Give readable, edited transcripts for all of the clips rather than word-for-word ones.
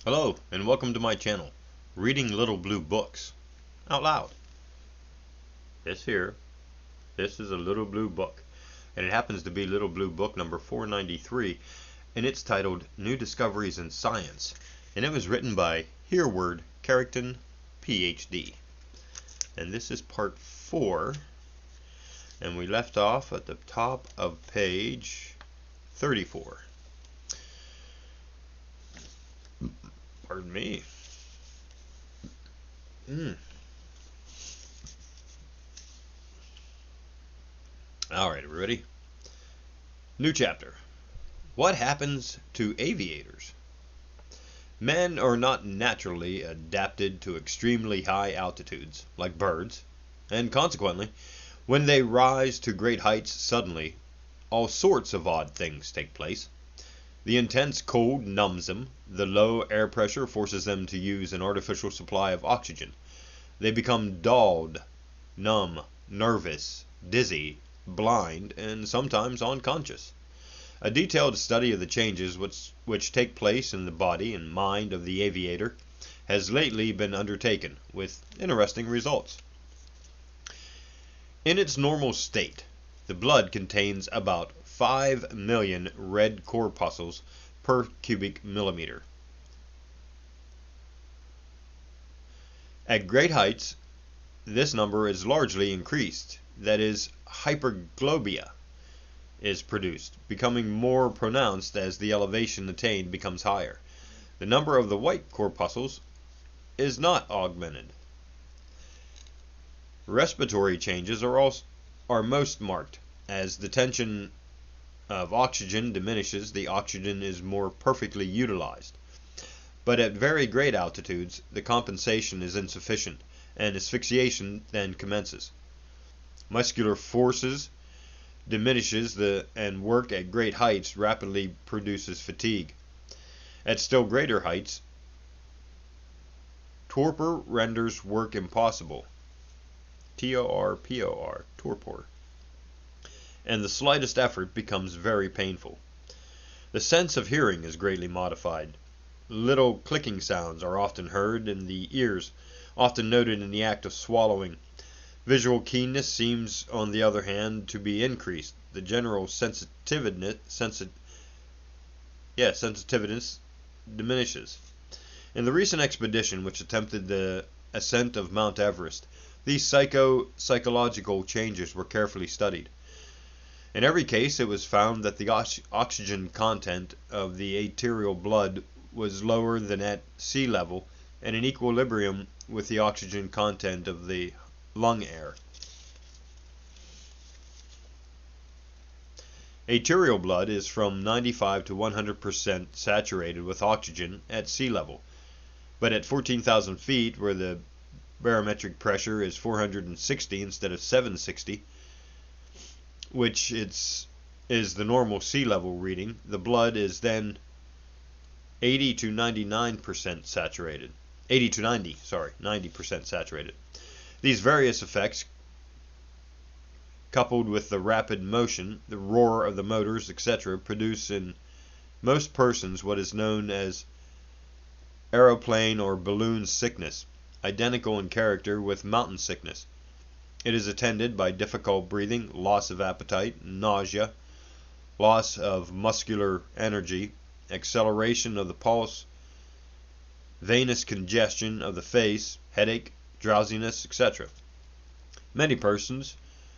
Hello, and welcome to my channel, Reading Little Blue Books, out loud. This is a little blue book, and it happens to be Little Blue Book number 493, and it's titled New Discoveries in Science, and it was written by Hereward Carrington, PhD. And this is part 4, and we left off at the top of page 34. Pardon me. Alright, everybody. New chapter. What happens to aviators? Men are not naturally adapted to extremely high altitudes, like birds, and consequently, when they rise to great heights suddenly, all sorts of odd things take place. The intense cold numbs them. The low air pressure forces them to use an artificial supply of oxygen. They become dulled, numb, nervous, dizzy, blind, and sometimes unconscious. A detailed study of the changes which take place in the body and mind of the aviator has lately been undertaken, with interesting results. In its normal state, the blood contains about 5 million red corpuscles per cubic millimeter. At great heights, this number is largely increased, that is, hyperglobia is produced, becoming more pronounced as the elevation attained becomes higher. The number of the white corpuscles is not augmented. Respiratory changes are most marked. As the tension of oxygen diminishes, the oxygen is more perfectly utilized. But at very great altitudes, the compensation is insufficient, and asphyxiation then commences. Muscular forces diminishes and work at great heights rapidly produces fatigue. At still greater heights, torpor renders work impossible. T-O-R-P-O-R, torpor. And the slightest effort becomes very painful. The sense of hearing is greatly modified. Little clicking sounds are often heard in the ears, often noted in the act of swallowing. Visual keenness seems, on the other hand, to be increased. The general sensitiveness diminishes. In the recent expedition which attempted the ascent of Mount Everest, these psychological changes were carefully studied. In every case, it was found that the oxygen content of the arterial blood was lower than at sea level and in equilibrium with the oxygen content of the lung air. Arterial blood is from 95 to 100% saturated with oxygen at sea level, but at 14,000 feet, where the barometric pressure is 460 instead of 760, which is the normal sea level reading, the blood is then 80 to 90% saturated. These various effects, coupled with the rapid motion, the roar of the motors, etc., produce in most persons what is known as aeroplane or balloon sickness, identical in character with mountain sickness. It is attended by difficult breathing, loss of appetite, nausea, loss of muscular energy, acceleration of the pulse, venous congestion of the face, headache, drowsiness, etc. Many persons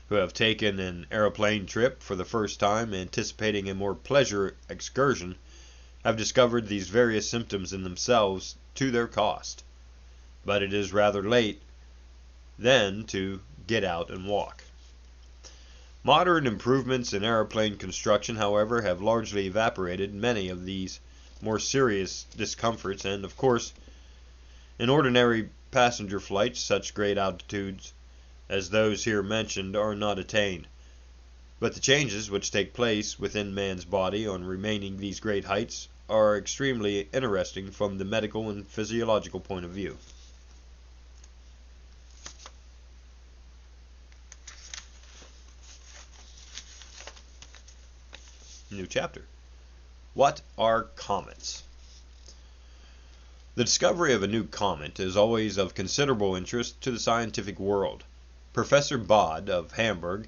who have taken an aeroplane trip for the first time, anticipating a more pleasure excursion, have discovered these various symptoms in themselves to their cost. But it is rather late then to get out and walk. Modern improvements in aeroplane construction, however, have largely evaporated many of these more serious discomforts, and of course, in ordinary passenger flights, such great altitudes as those here mentioned are not attained. But the changes which take place within man's body on remaining these great heights are extremely interesting from the medical and physiological point of view. New chapter. What are comets? The discovery of a new comet is always of considerable interest to the scientific world. Professor Bode of Hamburg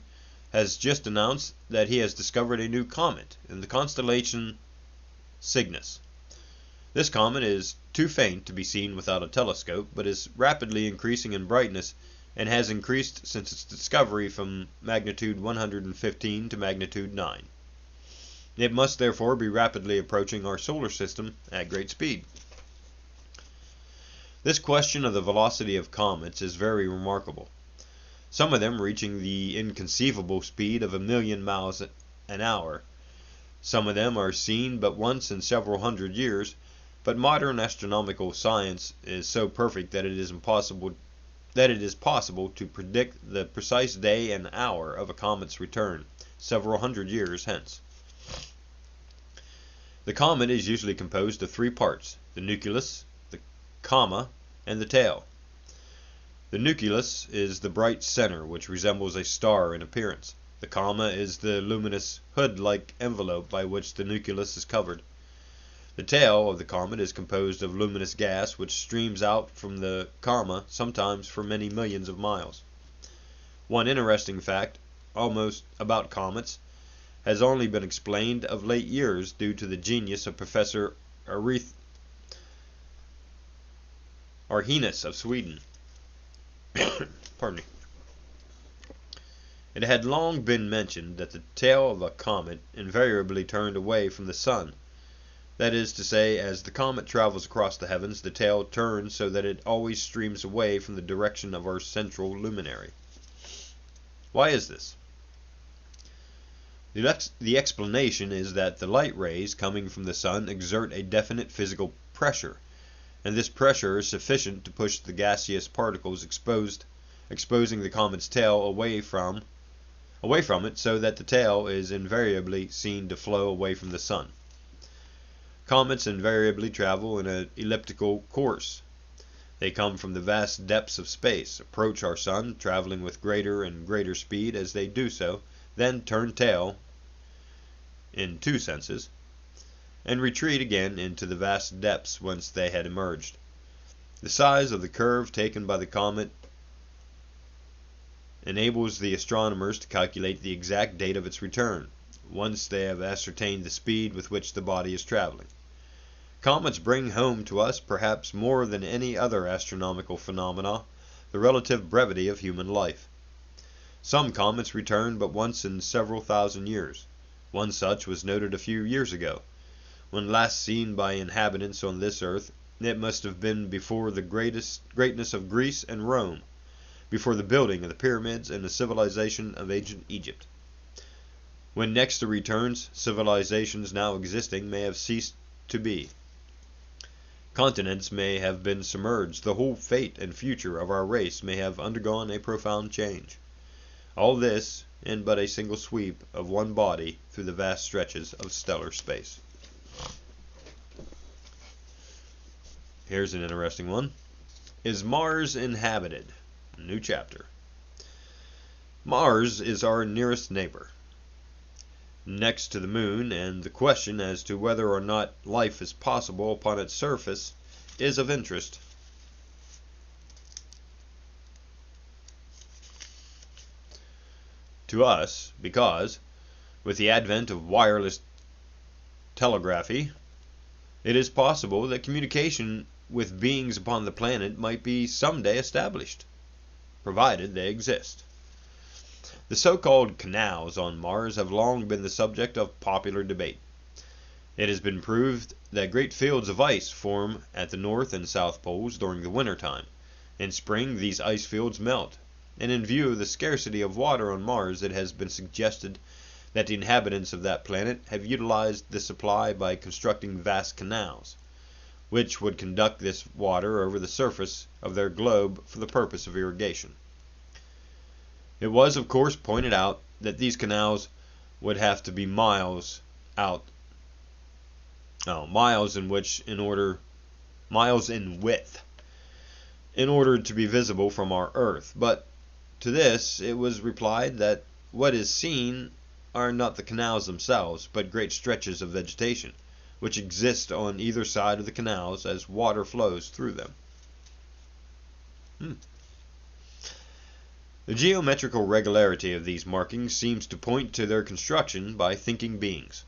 has just announced that he has discovered a new comet in the constellation Cygnus. This comet is too faint to be seen without a telescope, but is rapidly increasing in brightness and has increased since its discovery from magnitude 115 to magnitude 9. It must therefore be rapidly approaching our solar system at great speed. This question of the velocity of comets is very remarkable, some of them reaching the inconceivable speed of 1,000,000 miles an hour. Some of them are seen but once in several hundred years, but modern astronomical science is so perfect that it is possible to predict the precise day and hour of a comet's return several hundred years hence. The comet is usually composed of three parts: the nucleus, the coma, and the tail. The nucleus is the bright center, which resembles a star in appearance. The coma is the luminous hood-like envelope by which the nucleus is covered. The tail of the comet is composed of luminous gas, which streams out from the coma, sometimes for many millions of miles. One interesting fact about comets has only been explained of late years due to the genius of Professor Arrhenius of Sweden. Pardon me. It had long been mentioned that the tail of a comet invariably turned away from the sun. That is to say, as the comet travels across the heavens, the tail turns so that it always streams away from the direction of our central luminary. Why is this? The explanation is that the light rays coming from the sun exert a definite physical pressure, and this pressure is sufficient to push the gaseous particles exposing the comet's tail away from it, so that the tail is invariably seen to flow away from the sun. Comets invariably travel in an elliptical course. They come from the vast depths of space, approach our sun, traveling with greater and greater speed as they do so, then turn tail, in two senses, and retreat again into the vast depths whence they had emerged. The size of the curve taken by the comet enables the astronomers to calculate the exact date of its return, once they have ascertained the speed with which the body is traveling. Comets bring home to us, perhaps more than any other astronomical phenomena, the relative brevity of human life. Some comets return but once in several thousand years. One such was noted a few years ago. When last seen by inhabitants on this earth, it must have been before the greatness of Greece and Rome, before the building of the pyramids and the civilization of ancient Egypt. When next it returns, civilizations now existing may have ceased to be. Continents may have been submerged. The whole fate and future of our race may have undergone a profound change. All this in but a single sweep of one body through the vast stretches of stellar space. Here's an interesting one. Is Mars inhabited? New chapter. Mars is our nearest neighbor, next to the moon, and the question as to whether or not life is possible upon its surface is of interest. To us, because, with the advent of wireless telegraphy, it is possible that communication with beings upon the planet might be someday established, provided they exist. The so-called canals on Mars have long been the subject of popular debate. It has been proved that great fields of ice form at the north and south poles during the winter time. In spring, these ice fields melt, and in view of the scarcity of water on Mars, it has been suggested that the inhabitants of that planet have utilized the supply by constructing vast canals, which would conduct this water over the surface of their globe for the purpose of irrigation. It was, of course, pointed out that these canals would have to be miles in width, in order to be visible from our Earth. But to this it was replied that what is seen are not the canals themselves, but great stretches of vegetation, which exist on either side of the canals as water flows through them. The geometrical regularity of these markings seems to point to their construction by thinking beings.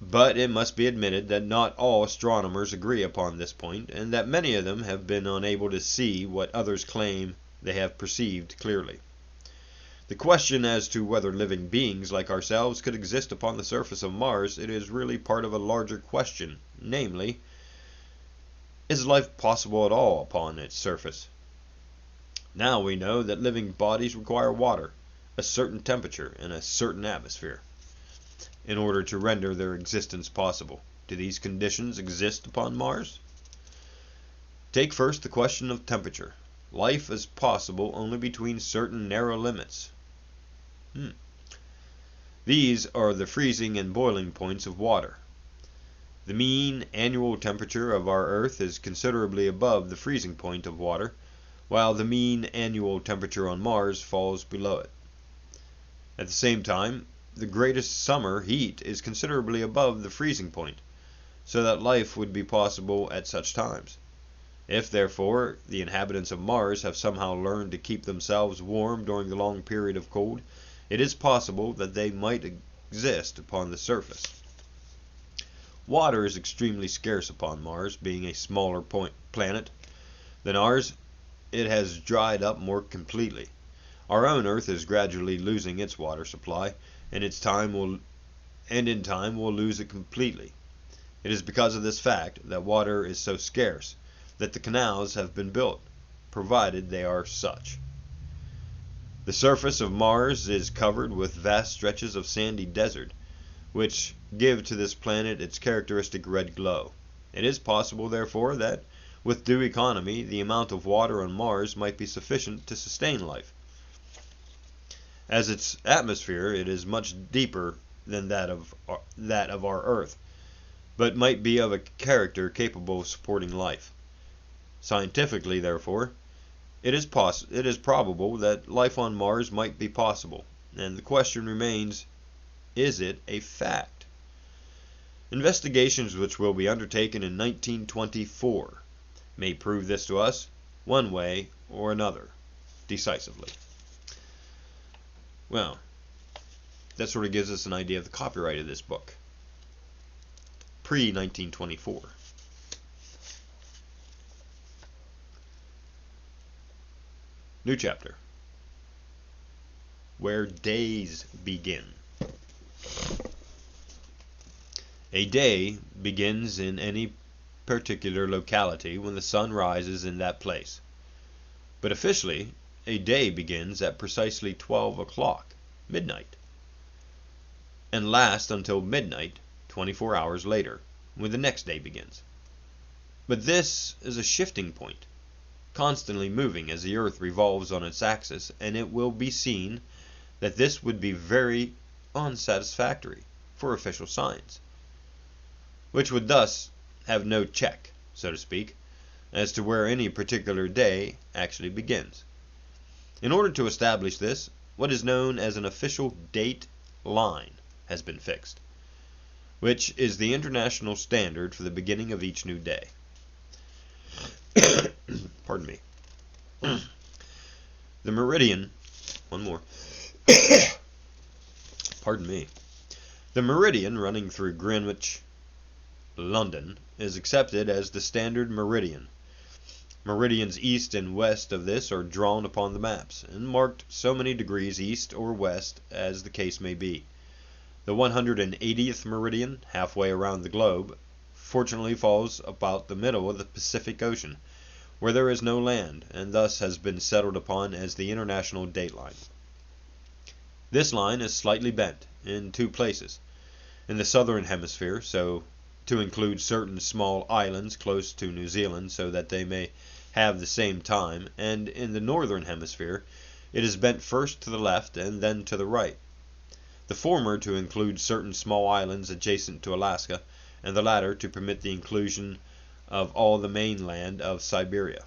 But it must be admitted that not all astronomers agree upon this point, and that many of them have been unable to see what others claim they have perceived clearly. The question as to whether living beings like ourselves could exist upon the surface of Mars, it is really part of a larger question, namely, is life possible at all upon its surface? Now we know that living bodies require water, a certain temperature, and a certain atmosphere in order to render their existence possible. Do these conditions exist upon Mars? Take first the question of temperature. Life is possible only between certain narrow limits. These are the freezing and boiling points of water. The mean annual temperature of our Earth is considerably above the freezing point of water, while the mean annual temperature on Mars falls below it. At the same time, the greatest summer heat is considerably above the freezing point, so that life would be possible at such times. If, therefore, the inhabitants of Mars have somehow learned to keep themselves warm during the long period of cold, it is possible that they might exist upon the surface. Water is extremely scarce upon Mars, being a smaller planet than ours. It has dried up more completely. Our own Earth is gradually losing its water supply, and in time will lose it completely. It is because of this fact that water is so scarce that the canals have been built, provided they are such. The surface of Mars is covered with vast stretches of sandy desert, which give to this planet its characteristic red glow. It is possible, therefore, that with due economy, the amount of water on Mars might be sufficient to sustain life. As its atmosphere, it is much deeper than that of our Earth, but might be of a character capable of supporting life. Scientifically, therefore, it is probable that life on Mars might be possible, and the question remains, is it a fact? Investigations which will be undertaken in 1924 may prove this to us, one way or another, decisively. Well, that sort of gives us an idea of the copyright of this book. Pre-1924. New chapter. Where days begin. A day begins in any particular locality when the sun rises in that place. But officially, a day begins at precisely 12 o'clock, midnight, and lasts until midnight, 24 hours later, when the next day begins. But this is a shifting point, constantly moving as the Earth revolves on its axis, and it will be seen that this would be very unsatisfactory for official science, which would thus have no check, so to speak, as to where any particular day actually begins. In order to establish this, what is known as an official date line has been fixed, which is the international standard for the beginning of each new day. Pardon me. The meridian, Pardon me. The meridian running through Greenwich, London, is accepted as the standard meridian. Meridians east and west of this are drawn upon the maps, and marked so many degrees east or west as the case may be. The 180th meridian, halfway around the globe, fortunately falls about the middle of the Pacific Ocean, where there is no land, and thus has been settled upon as the International Dateline. This line is slightly bent in two places. In the southern hemisphere, so to include certain small islands close to New Zealand so that they may have the same time, and in the northern hemisphere it is bent first to the left and then to the right. The former to include certain small islands adjacent to Alaska, and the latter to permit the inclusion of all the mainland of Siberia.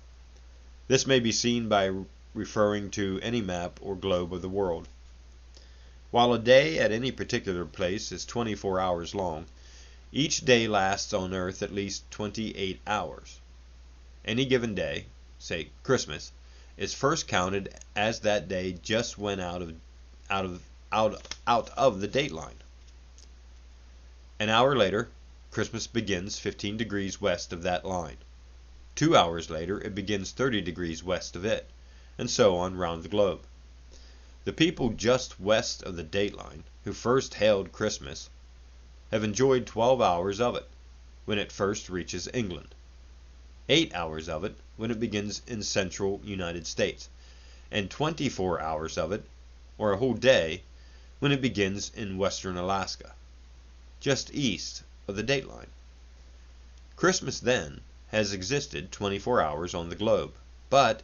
This may be seen by referring to any map or globe of the world. While a day at any particular place is 24 hours long, Each day lasts on Earth at least 28 hours. Any given day, say Christmas, is first counted as that day just went out of the dateline. An hour later, Christmas begins 15 degrees west of that line. 2 hours later, it begins 30 degrees west of it, and so on round the globe. The people just west of the dateline, who first hailed Christmas, have enjoyed 12 hours of it when it first reaches England, 8 hours of it when it begins in central United States, and 24 hours of it, or a whole day, when it begins in western Alaska, just east of the dateline. Christmas, then, has existed 24 hours on the globe, but,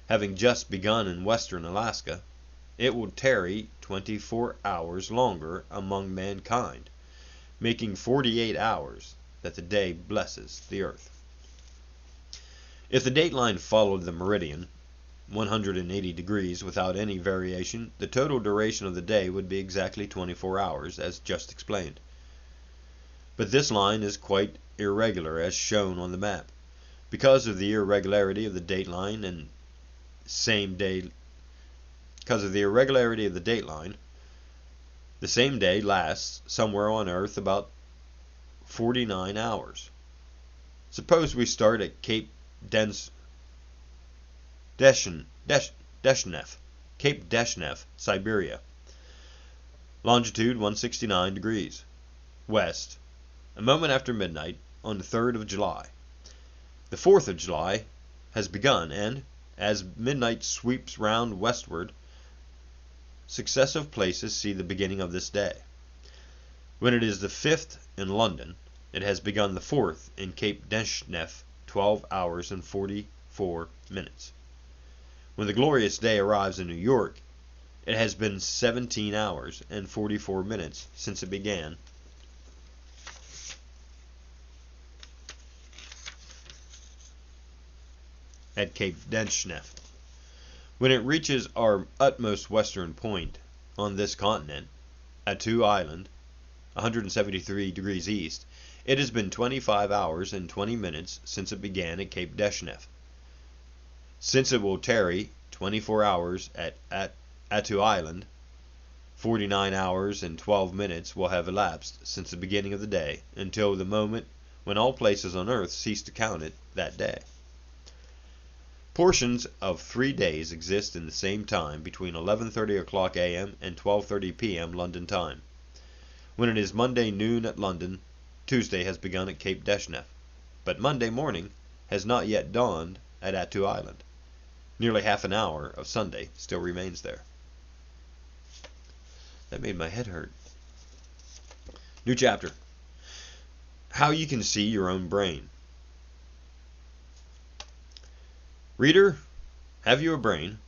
having just begun in western Alaska, it will tarry 24 hours longer among mankind, making 48 hours that the day blesses the earth. If the dateline followed the meridian, 180 degrees, without any variation, the total duration of the day would be exactly 24 hours, as just explained. But this line is quite irregular, as shown on the map. Because of the irregularity of the dateline and the same day lasts somewhere on Earth about 49 hours. Suppose we start at Cape Deshnev, Siberia, longitude 169 degrees west, a moment after midnight on the 3rd of July. The 4th of July has begun, and, as midnight sweeps round westward, successive places see the beginning of this day. When it is the 5th in London, it has begun the 4th in Cape Deshnev, 12 hours and 44 minutes. When the glorious day arrives in New York, it has been 17 hours and 44 minutes since it began. At Cape Deshnev. When it reaches our utmost western point on this continent, Attu Island, 173 degrees east, it has been 25 hours and 20 minutes since it began at Cape Deshnev. Since it will tarry 24 hours at Attu Island, 49 hours and 12 minutes will have elapsed since the beginning of the day until the moment when all places on Earth cease to count it that day. Portions of 3 days exist in the same time between 11:30 o'clock a.m. and 12:30 p.m. London time. When it is Monday noon at London, Tuesday has begun at Cape Deshnev, but Monday morning has not yet dawned at Attu Island. Nearly half an hour of Sunday still remains there. That made my head hurt. New chapter. How you can see your own brain. Reader, have you a brain?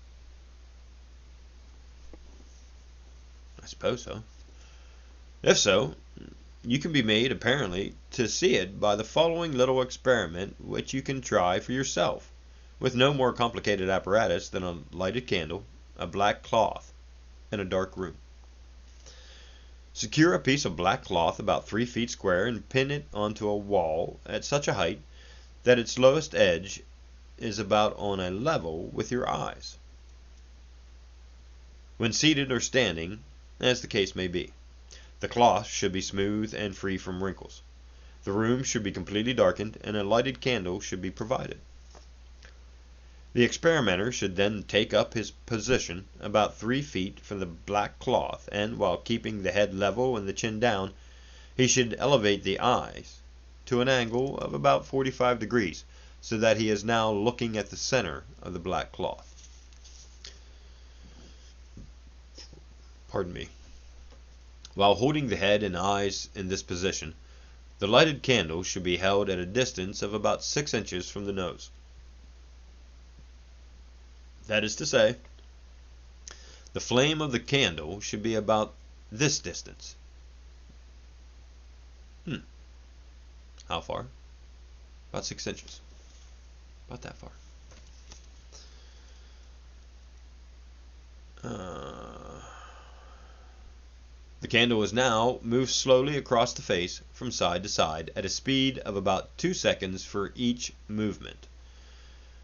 I suppose so. If so, you can be made, apparently, to see it by the following little experiment, which you can try for yourself, with no more complicated apparatus than a lighted candle, a black cloth, and a dark room. Secure a piece of black cloth about 3 feet square and pin it onto a wall at such a height that its lowest edge is about on a level with your eyes. When seated or standing, as the case may be, the cloth should be smooth and free from wrinkles. The room should be completely darkened, and a lighted candle should be provided. The experimenter should then take up his position about 3 feet from the black cloth, and, while keeping the head level and the chin down, he should elevate the eyes to an angle of about 45 degrees, so that he is now looking at the center of the black cloth. Pardon me. While holding the head and eyes in this position, the lighted candle should be held at a distance of about 6 inches from the nose. That is to say, the flame of the candle should be about this distance. How far? About 6 inches. About that far. The candle is now moved slowly across the face from side to side at a speed of about 2 seconds for each movement.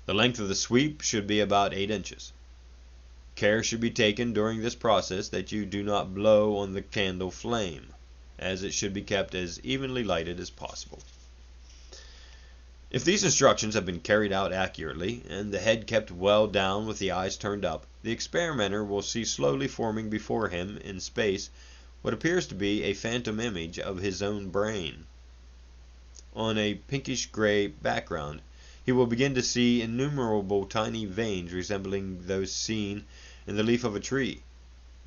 The length of the sweep should be about 8 inches. Care should be taken during this process that you do not blow on the candle flame, as it should be kept as evenly lighted as possible. If these instructions have been carried out accurately, and the head kept well down with the eyes turned up, the experimenter will see slowly forming before him in space what appears to be a phantom image of his own brain. On a pinkish-gray background, he will begin to see innumerable tiny veins resembling those seen in the leaf of a tree.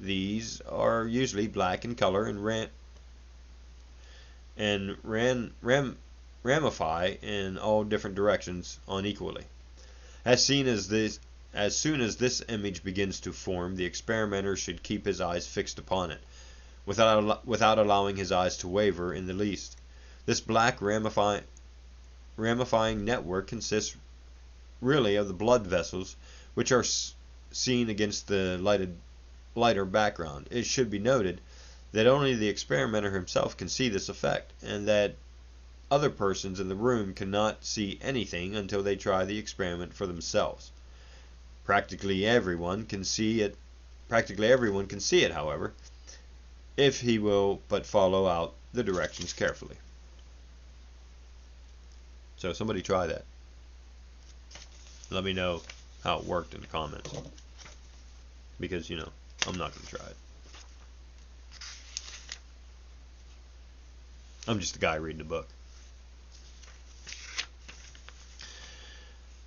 These are usually black in color and ramify in all different directions unequally. As soon as this image begins to form, the experimenter should keep his eyes fixed upon it, without allowing his eyes to waver in the least. This black ramifying network consists really of the blood vessels, which are seen against the lighter background. It should be noted that only the experimenter himself can see this effect, and that other persons in the room cannot see anything until they try the experiment for themselves. Practically everyone can see it, however, if he will but follow out the directions carefully. So somebody try that. Let me know how it worked in the comments, because I'm not going to try it. I'm just a guy reading a book.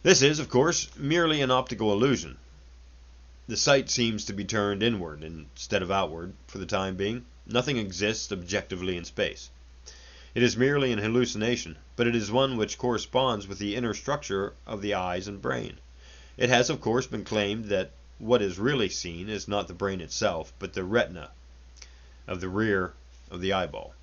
This is, of course, merely an optical illusion. The sight seems to be turned inward instead of outward for the time being. Nothing exists objectively in space. It is merely an hallucination, but it is one which corresponds with the inner structure of the eyes and brain. It has, of course, been claimed that what is really seen is not the brain itself, but the retina of the rear of the eyeball.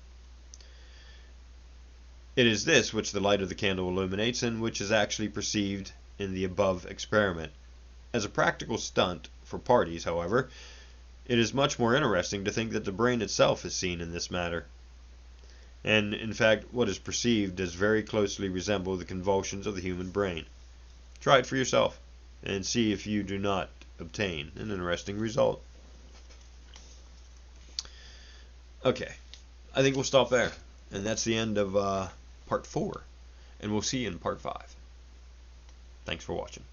It is this which the light of the candle illuminates, and which is actually perceived in the above experiment. As a practical stunt for parties, however, it is much more interesting to think that the brain itself is seen in this matter. And, in fact, what is perceived does very closely resemble the convulsions of the human brain. Try it for yourself, and see if you do not obtain an interesting result. Okay, I think we'll stop there. And that's the end of part 4. And we'll see you in part 5. Thanks for watching.